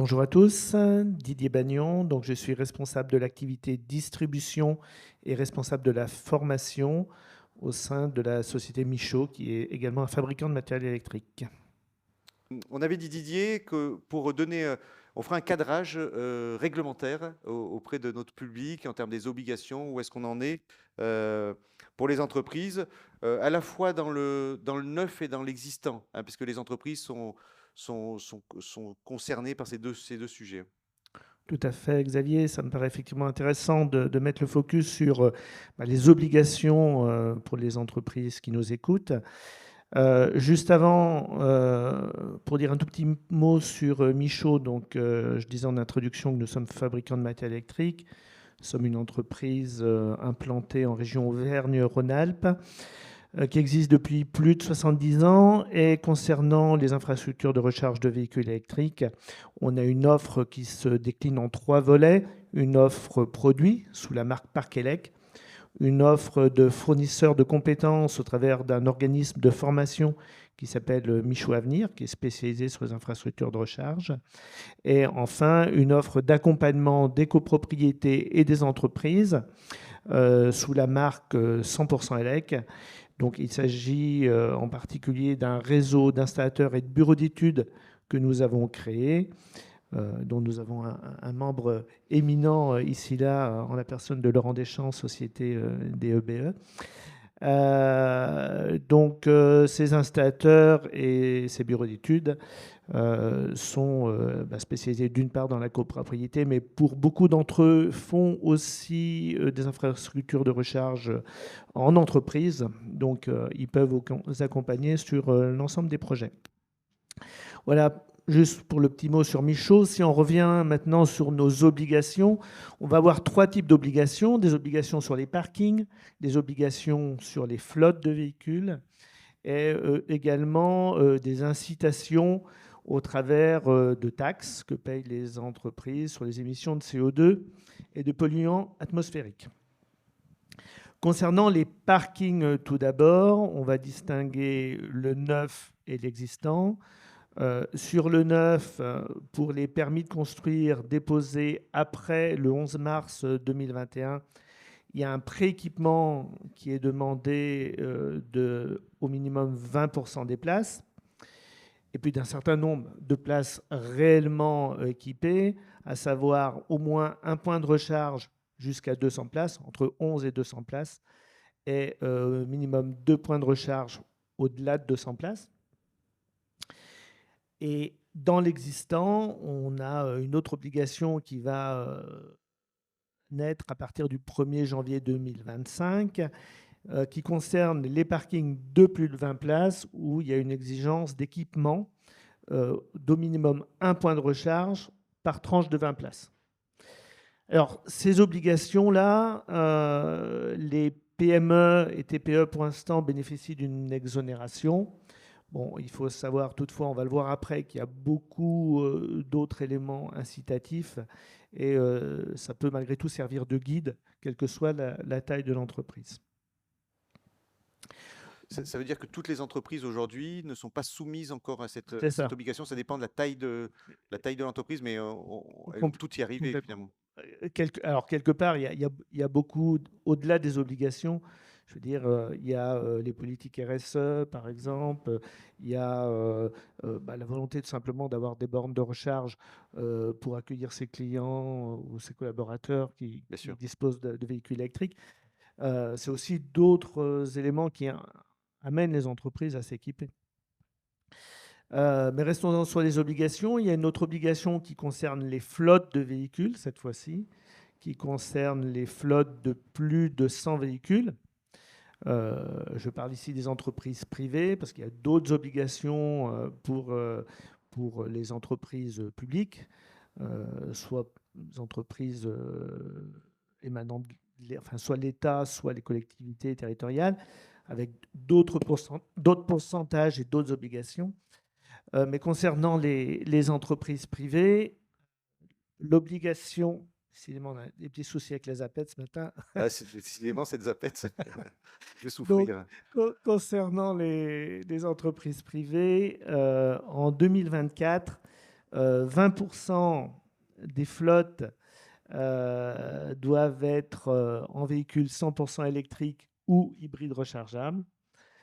Bonjour à tous, Didier Bagnon. Donc, je suis responsable de l'activité distribution et responsable de la formation au sein de la société Michaud, qui est également un fabricant de matériel électrique. On avait dit, Didier, que pour donner, on fera un cadrage réglementaire auprès de notre public en termes des obligations, où est-ce qu'on en est pour les entreprises, à la fois dans le neuf et dans l'existant, hein, puisque les entreprises sont concernées par ces deux sujets. Tout à fait, Xavier. Ça me paraît effectivement intéressant de mettre le focus sur les obligations pour les entreprises qui nous écoutent. Juste avant, pour dire un tout petit mot sur Michaud, donc je disais en introduction que nous sommes fabricants de matériel électrique. Nous sommes une entreprise implantée en région Auvergne-Rhône-Alpes qui existe depuis plus de 70 ans. Et concernant les infrastructures de recharge de véhicules électriques, on a une offre qui se décline en 3 volets. Une offre produit sous la marque Parkelec, une offre de fournisseurs de compétences au travers d'un organisme de formation qui s'appelle Michaud Avenir, qui est spécialisé sur les infrastructures de recharge. Et enfin, une offre d'accompagnement des copropriétés et des entreprises sous la marque 100% ELEC. Donc, il s'agit en particulier d'un réseau d'installateurs et de bureaux d'études que nous avons créé, dont nous avons un membre éminent ici, là, en la personne de Laurent Deschamps, société DEBE. Donc, ces installateurs et ces bureaux d'études sont spécialisés d'une part dans la copropriété, mais pour beaucoup d'entre eux font aussi des infrastructures de recharge en entreprise. Donc, ils peuvent vous accompagner sur l'ensemble des projets. Voilà, juste pour le petit mot sur Michaud. Si on revient maintenant sur nos obligations, on va avoir 3 types d'obligations. Des obligations sur les parkings, des obligations sur les flottes de véhicules et également des incitations au travers de taxes que payent les entreprises sur les émissions de CO2 et de polluants atmosphériques. Concernant les parkings, tout d'abord, on va distinguer le neuf et l'existant. Sur le neuf, pour les permis de construire déposés après le 11 mars 2021, il y a un prééquipement qui est demandé au minimum 20% des places, et puis d'un certain nombre de places réellement équipées, à savoir au moins un point de recharge jusqu'à 200 places, entre 11 et 200 places, et minimum 2 points de recharge au-delà de 200 places. Et dans l'existant, on a une autre obligation qui va naître à partir du 1er janvier 2025, qui concerne les parkings de plus de 20 places, où il y a une exigence d'équipement d'au minimum un point de recharge par tranche de 20 places. Alors, ces obligations-là, les PME et TPE, pour l'instant, bénéficient d'une exonération. Bon, il faut savoir toutefois, on va le voir après, qu'il y a beaucoup d'autres éléments incitatifs et ça peut malgré tout servir de guide, quelle que soit la taille de l'entreprise. Ça veut dire que toutes les entreprises aujourd'hui ne sont pas soumises encore à cette C'est ça. obligation. Ça dépend de la taille de l'entreprise, mais elles vont toutes y arriver Complètement. finalement. Alors, quelque part, il y a beaucoup, au-delà des obligations, je veux dire, il y a les politiques RSE, par exemple, il y a la volonté tout simplement d'avoir des bornes de recharge pour accueillir ses clients ou ses collaborateurs qui Bien sûr. disposent de véhicules électriques. C'est aussi d'autres éléments qui amènent les entreprises à s'équiper. Mais restons sur les obligations. Il y a une autre obligation qui concerne les flottes de véhicules, cette fois-ci, qui concerne les flottes de plus de 100 véhicules. Je parle ici des entreprises privées, parce qu'il y a d'autres obligations pour les entreprises publiques, soit les entreprises émanant soit l'État, soit les collectivités territoriales, avec d'autres pourcentages et d'autres obligations. Mais concernant les entreprises privées, l'obligation, décidément, on a des petits soucis avec les APET ce matin. Ah, décidément, cette zapette, je vais Donc, souffrir. concernant les entreprises privées, en 2024, 20% des flottes doivent être en véhicules 100% électriques ou hybrides rechargeables.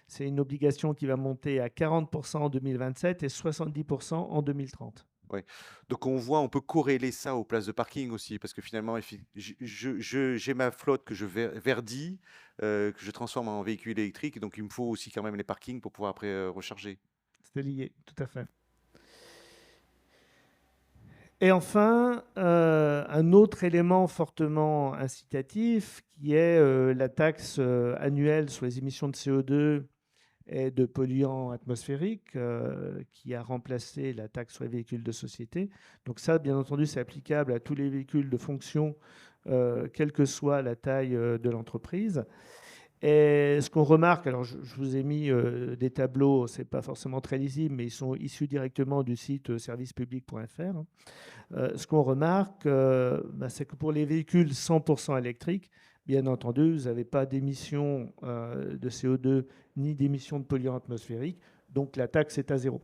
C'est une obligation qui va monter à 40% en 2027 et 70% en 2030. Ouais. Donc on voit, on peut corréler ça aux places de parking aussi, parce que finalement, j'ai ma flotte que je verdis, que je transforme en véhicule électrique, donc il me faut aussi quand même les parkings pour pouvoir après recharger. C'est lié, tout à fait. Et enfin, un autre élément fortement incitatif qui est la taxe annuelle sur les émissions de CO2 et de polluants atmosphériques qui a remplacé la taxe sur les véhicules de société. Donc ça, bien entendu, c'est applicable à tous les véhicules de fonction, quelle que soit la taille de l'entreprise. Et ce qu'on remarque, alors je vous ai mis des tableaux, c'est pas forcément très lisible, mais ils sont issus directement du site servicepublic.fr. Ce qu'on remarque, c'est que pour les véhicules 100% électriques, bien entendu, vous n'avez pas d'émissions de CO2 ni d'émissions de polluants atmosphériques, donc la taxe est à zéro.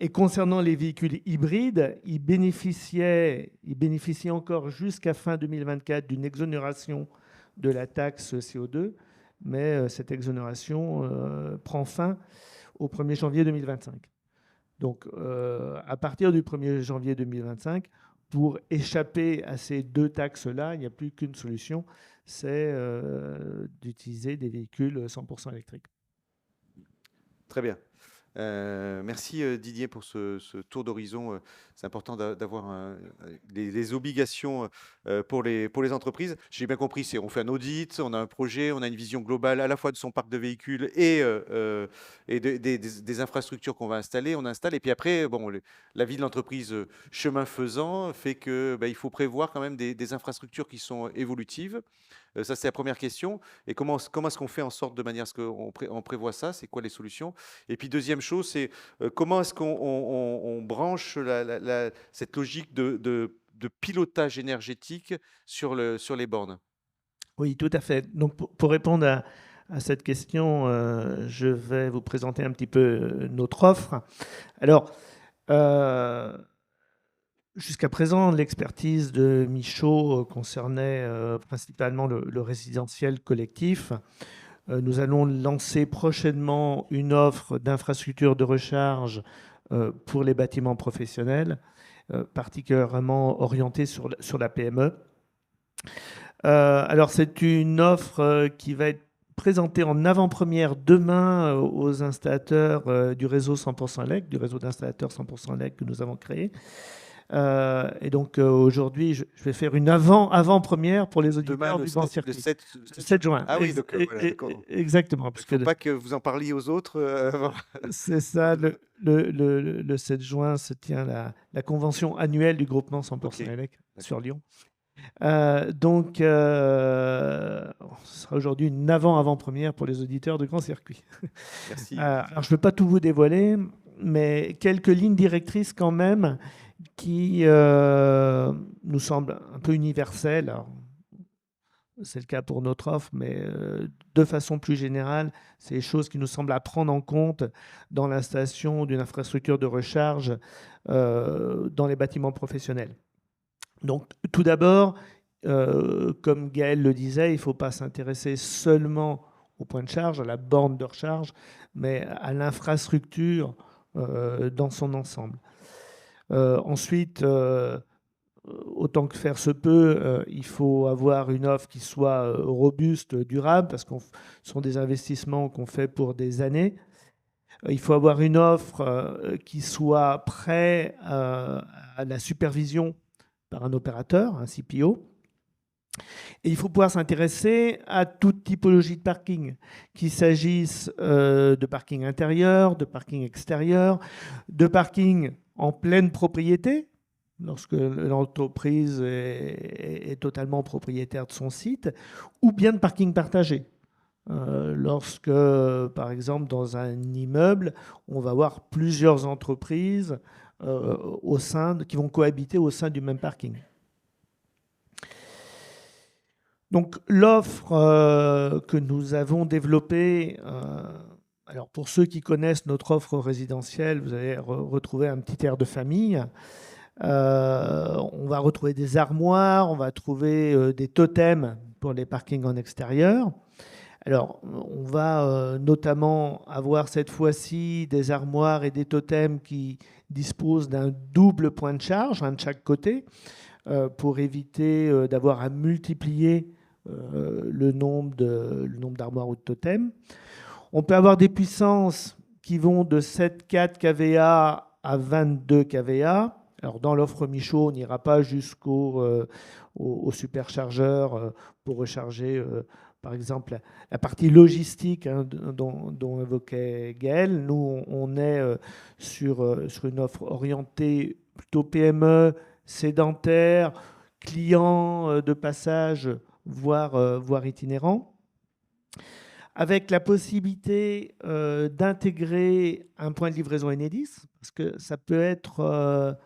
Et concernant les véhicules hybrides, ils bénéficiaient encore jusqu'à fin 2024 d'une exonération de la taxe CO2, mais cette exonération prend fin au 1er janvier 2025. Donc, à partir du 1er janvier 2025, pour échapper à ces deux taxes-là, il n'y a plus qu'une solution, c'est d'utiliser des véhicules 100% électriques. Très bien. Merci Didier pour ce tour d'horizon. C'est important d'avoir les obligations pour les entreprises. J'ai bien compris, on fait un audit, on a un projet, on a une vision globale à la fois de son parc de véhicules et des infrastructures qu'on va installer. On installe et puis après, bon, la vie de l'entreprise, chemin faisant, fait que il faut prévoir quand même des infrastructures qui sont évolutives. Ça, c'est la première question. Et comment est-ce qu'on fait en sorte de manière à ce qu'on prévoit ça? C'est quoi les solutions? Et puis, deuxième chose, c'est comment est-ce qu'on branche cette logique de pilotage énergétique sur les bornes? Oui, tout à fait. Donc, pour répondre à cette question, je vais vous présenter un petit peu notre offre. Alors, jusqu'à présent, l'expertise de Michaud concernait principalement le résidentiel collectif. Nous allons lancer prochainement une offre d'infrastructure de recharge pour les bâtiments professionnels, particulièrement orientée sur la PME. Alors, c'est une offre qui va être présentée en avant-première demain aux installateurs du réseau 100% ELEC, du réseau d'installateurs 100% ELEC que nous avons créé. Et donc aujourd'hui, je vais faire une avant-première pour les auditeurs du Grand Circuit. Le 7 juin. Ah oui, donc voilà, exactement. Il ne faut pas que vous en parliez aux autres avant. C'est ça, le 7 juin se tient la convention annuelle du groupement 100% ELEC sur Lyon. Donc, ce sera aujourd'hui une avant-première pour les auditeurs de Grand Circuit. Merci. Alors, je ne veux pas tout vous dévoiler, mais quelques lignes directrices quand même qui nous semblent un peu universelles. C'est le cas pour notre offre, mais de façon plus générale, c'est des choses qui nous semblent à prendre en compte dans l'installation d'une infrastructure de recharge dans les bâtiments professionnels. Donc, tout d'abord, comme Gaël le disait, il ne faut pas s'intéresser seulement au point de charge, à la borne de recharge, mais à l'infrastructure dans son ensemble. Ensuite, autant que faire se peut, il faut avoir une offre qui soit robuste, durable, parce que ce sont des investissements qu'on fait pour des années. Il faut avoir une offre qui soit prête à la supervision par un opérateur, un CPO. Et il faut pouvoir s'intéresser à toute typologie de parking, qu'il s'agisse de parking intérieur, de parking extérieur, de parking en pleine propriété, lorsque l'entreprise est totalement propriétaire de son site, ou bien de parking partagé. Lorsque, par exemple, dans un immeuble, on va avoir plusieurs entreprises qui vont cohabiter au sein du même parking. Donc l'offre que nous avons développée Alors pour ceux qui connaissent notre offre résidentielle, vous allez retrouver un petit air de famille. On va retrouver des armoires, on va trouver des totems pour les parkings en extérieur. Alors, on va notamment avoir cette fois-ci des armoires et des totems qui disposent d'un double point de charge, un de chaque côté, pour éviter d'avoir à multiplier le nombre d'armoires ou de totems. On peut avoir des puissances qui vont de 7,4 kVA à 22 kVA. Alors dans l'offre Michaud, on n'ira pas jusqu'au au superchargeur pour recharger, par exemple, la partie logistique hein, dont évoquait Gaël. Nous, on est sur une offre orientée plutôt PME, sédentaire, client de passage, voire itinérant, avec la possibilité d'intégrer un point de livraison Enedis, parce que ça peut être,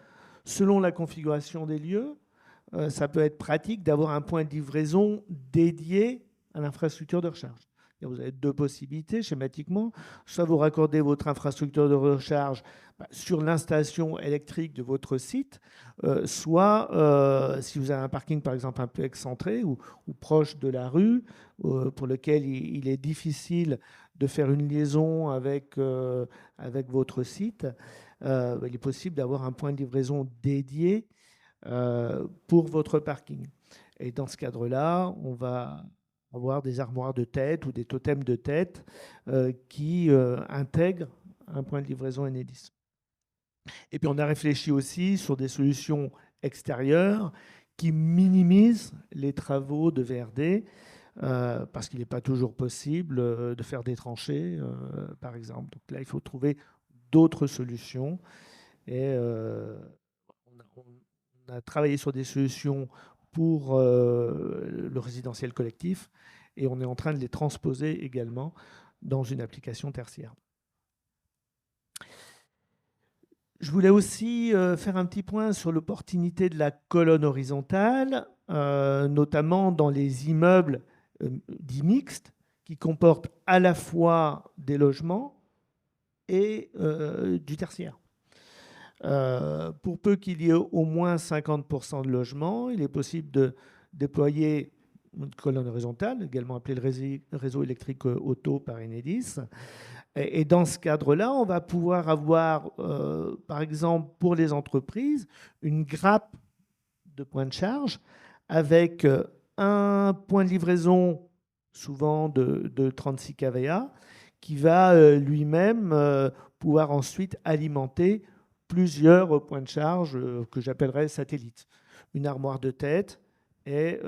selon la configuration des lieux, ça peut être pratique d'avoir un point de livraison dédié à l'infrastructure de recharge. Et vous avez deux possibilités schématiquement. Soit vous raccordez votre infrastructure de recharge sur l'installation électrique de votre site, soit si vous avez un parking par exemple un peu excentré ou proche de la rue, pour lequel il est difficile de faire une liaison avec votre site, il est possible d'avoir un point de livraison dédié pour votre parking. Et dans ce cadre-là, on va avoir des armoires de tête ou des totems de tête qui intègrent un point de livraison Enedis. Et puis on a réfléchi aussi sur des solutions extérieures qui minimisent les travaux de VRD, parce qu'il n'est pas toujours possible de faire des tranchées, par exemple. Donc là, il faut trouver d'autres solutions. Et on a travaillé sur des solutions pour le résidentiel collectif et on est en train de les transposer également dans une application tertiaire. Je voulais aussi faire un petit point sur l'opportunité de la colonne horizontale, notamment dans les immeubles dits mixtes, qui comportent à la fois des logements et du tertiaire. Pour peu qu'il y ait au moins 50% de logements, il est possible de déployer une colonne horizontale, également appelée le réseau électrique auto par Enedis. Et dans ce cadre-là, on va pouvoir avoir, par exemple, pour les entreprises, une grappe de points de charge avec un point de livraison, souvent de 36 kVA, qui va lui-même pouvoir ensuite alimenter plusieurs points de charge que j'appellerais satellites. Une armoire de tête et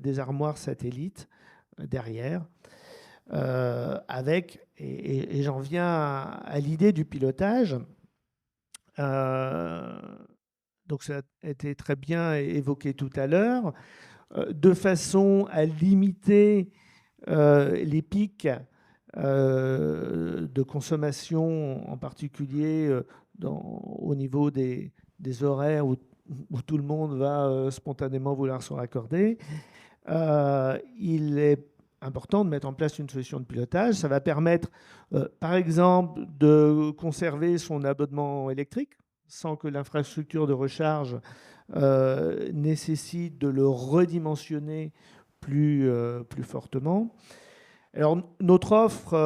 des armoires satellites derrière. Et j'en viens à l'idée du pilotage. Donc ça a été très bien évoqué tout à l'heure, de façon à limiter les pics de consommation, en particulier au niveau des horaires où tout le monde va spontanément vouloir se raccorder. Il est important de mettre en place une solution de pilotage. Ça va permettre, par exemple, de conserver son abonnement électrique sans que l'infrastructure de recharge nécessite de le redimensionner plus fortement. Alors, notre offre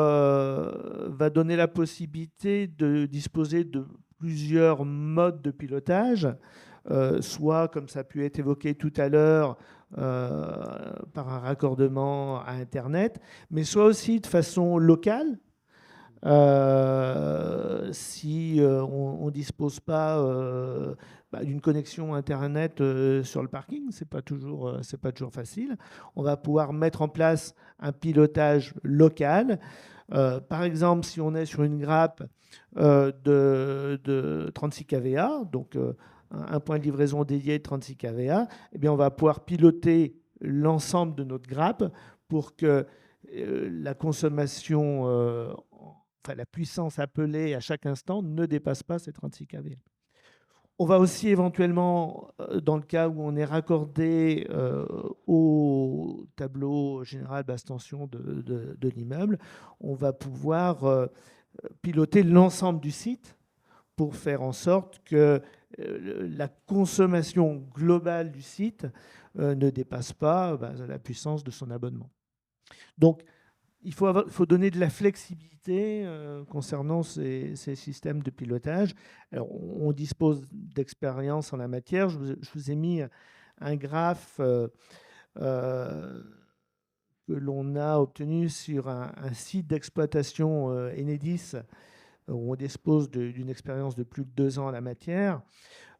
va donner la possibilité de disposer de plusieurs modes de pilotage, soit, comme ça a pu être évoqué tout à l'heure, par un raccordement à Internet, mais soit aussi de façon locale, si on ne dispose pas d'une connexion Internet sur le parking, c'est pas toujours facile. On va pouvoir mettre en place un pilotage local. Par exemple, si on est sur une grappe de 36 kVA, donc un point de livraison dédié de 36 kVA, eh bien on va pouvoir piloter l'ensemble de notre grappe pour que la consommation, enfin la puissance appelée à chaque instant ne dépasse pas ces 36 kVA. On va aussi éventuellement, dans le cas où on est raccordé au tableau général basse tension de l'immeuble, on va pouvoir piloter l'ensemble du site pour faire en sorte que la consommation globale du site ne dépasse pas la puissance de son abonnement. Donc, il faut donner de la flexibilité concernant ces systèmes de pilotage. Alors, on dispose d'expérience en la matière. Je vous ai mis un graphe que l'on a obtenu sur un site d'exploitation Enedis, où on dispose d'une expérience de plus de 2 ans en la matière.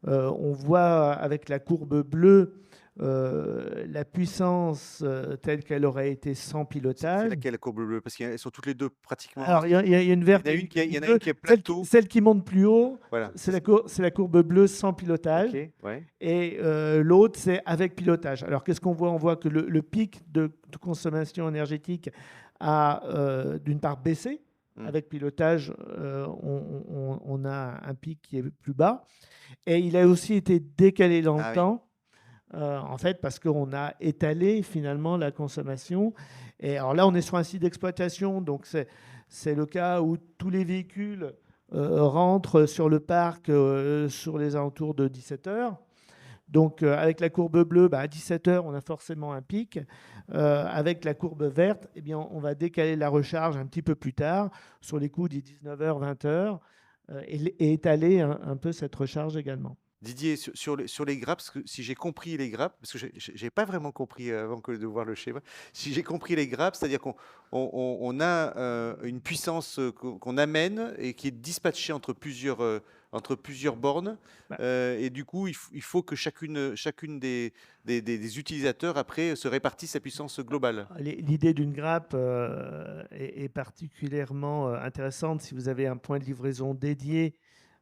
On voit avec la courbe bleue la puissance telle qu'elle aurait été sans C'est pilotage. laquelle la courbe bleue? Parce qu'elles sont toutes les deux pratiquement. Alors, il y a une verte et Il une y en a bleue. une qui est plateau. Celle qui monte plus haut, Voilà. c'est la courbe bleue sans pilotage. Ok, ouais. Et l'autre, c'est avec pilotage. Alors, qu'est-ce qu'on voit? On voit que le pic de consommation énergétique a d'une part baissé. Avec pilotage, on a un pic qui est plus bas. Et il a aussi été décalé dans le temps. En fait, parce qu'on a étalé finalement la consommation. Et alors là, on est sur un site d'exploitation, donc c'est le cas où tous les véhicules rentrent sur le parc sur les alentours de 17 heures. Donc avec la courbe bleue, à 17 heures, on a forcément un pic. Avec la courbe verte, eh bien, on va décaler la recharge un petit peu plus tard, sur les coups des 19 heures, 20 heures, et étaler un peu cette recharge également. Didier, sur les grappes, parce que si j'ai compris les grappes, parce que je n'ai pas vraiment compris avant de voir le schéma, si j'ai compris les grappes, c'est-à-dire qu'on a une puissance qu'on amène et qui est dispatchée entre plusieurs bornes, et du coup, il faut que chacune des utilisateurs, après, se répartisse sa puissance globale. L'idée d'une grappe est particulièrement intéressante si vous avez un point de livraison dédié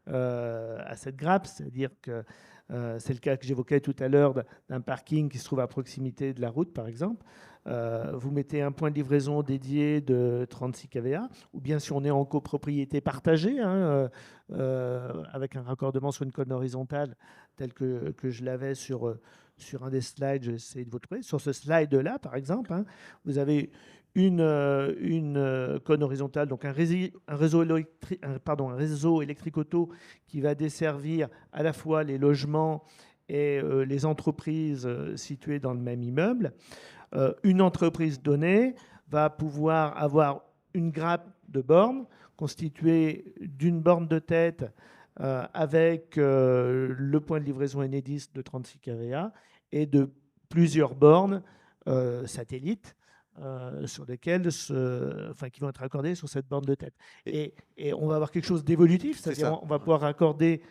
à cette grappe, c'est-à-dire que c'est le cas que j'évoquais tout à l'heure d'un parking qui se trouve à proximité de la route, par exemple. Vous mettez un point de livraison dédié de 36 kVA, ou bien si on est en copropriété partagée, avec un raccordement sur une colonne horizontale, tel que je l'avais sur un des slides, j'essaie de vous trouver. Sur ce slide-là, par exemple, vous avez une colonne horizontale, donc un réseau électrique auto qui va desservir à la fois les logements et les entreprises situées dans le même immeuble. Une entreprise donnée va pouvoir avoir une grappe de bornes constituée d'une borne de tête avec le point de livraison Enedis de 36 kVA et de plusieurs bornes satellites sur lesquelles qui vont être raccordées sur cette borne de tête. Et on va avoir quelque chose d'évolutif, c'est-à-dire on va pouvoir raccorder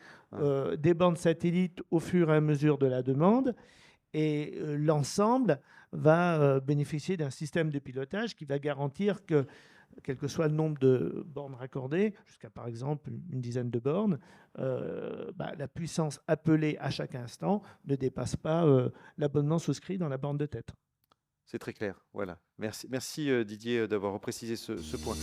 des bornes satellites au fur et à mesure de la demande, et l'ensemble va bénéficier d'un système de pilotage qui va garantir que, quel que soit le nombre de bornes raccordées, jusqu'à par exemple une dizaine de bornes, la puissance appelée à chaque instant ne dépasse pas l'abonnement souscrit dans la borne de tête. C'est très clair, voilà. Merci Didier d'avoir reprécisé ce point.